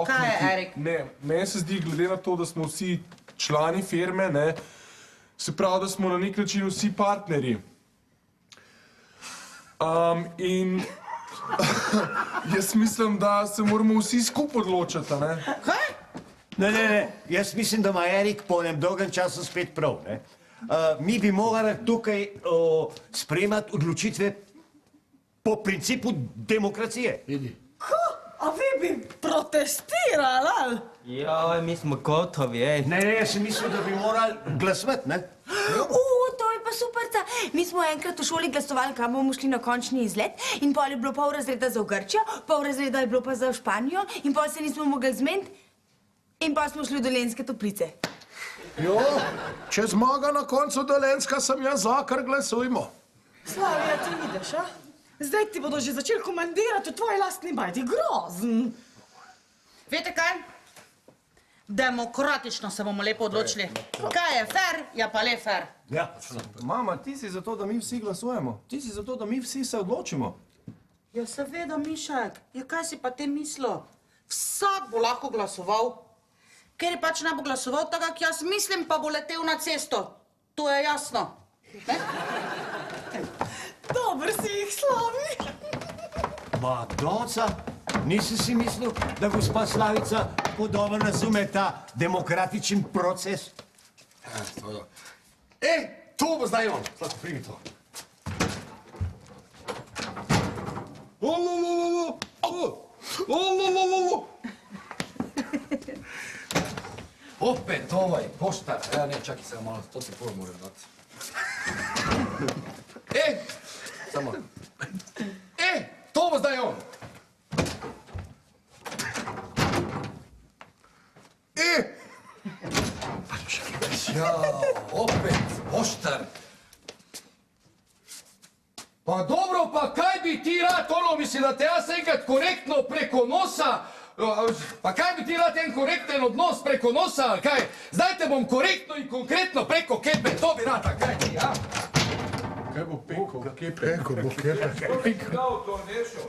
Kaj je, Erik? Ne, meni se zdi, glede na to, da smo vsi člani firme, ne, se pravi, da smo na nek način vsi partnerji. In jaz mislim, da se moramo vsi skupaj odločiti, ne? Kaj? Ne, jaz mislim, da ima Erik po enem dolgem času spet prav, ne. Mi bi morali tukaj sprejemati odločitve po principu demokracije. A vi bi protestirali, ali? Ja, mi smo gotovi, ej. Ne, jaz sem mislil, da bi morali glasovati, ne? To je pa superca. Mi smo enkrat v šoli glasovali, kam bomo šli na končni izlet in pol je bilo pol razreda za v Grčijo, pol razreda je bilo pa za v Španijo in pol se nismo mogli zmeniti in pol smo šli v Dolenjske Toplice. Jo, če zmaga na koncu Dolenjska, sem jaz za, kar glasujmo. Slavija, ti vidiš, a? Zdaj ti bodo že začeli komandirati v tvoji lastni bajti. Grozen. Veste kaj? Demokratično se bomo lepo odločili. Kaj je fair, je pa le fair. Ja. Mama, ti si za to, da mi vsi glasujemo. Ti si za to, da mi vsi se odločimo. Ja, seveda, Mišek. Ja, kaj si pa te mislil? Vsak bo lahko glasoval. Ker je pač ne bo glasoval tako, jak jaz mislim, pa bo letel na cesto. To je jasno. Ne? Dober si jih, Slavi. Ma, doca, nisi si mislil, da gospa Slavica podobno razume ta demokratičen proces? To bo zdaj on. Sladko, primi to. Opet ovaj poštar. Ja, ne, čakaj se malo, to se prvo moram dati. Samo. To bo zdaj on. Ja, opet poštar. Pa dobro, pa kaj bi ti rad ono, mislim, da te jaz enkrat korektno preko nosa, pa kaj bi ti rad en korekten odnos preko nosa, ali kaj? Zdaj te bom korektno in konkretno preko kepe, to bi rad, a kaj ti, ja? Kaj bo peko? Peko bo kepe. Dao to,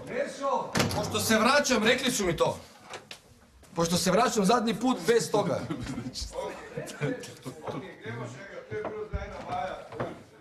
Nešo. Pošto se vraćam, rekli su mi to. Pošto se vraćam zadnji put bez toga. Ok, gremo še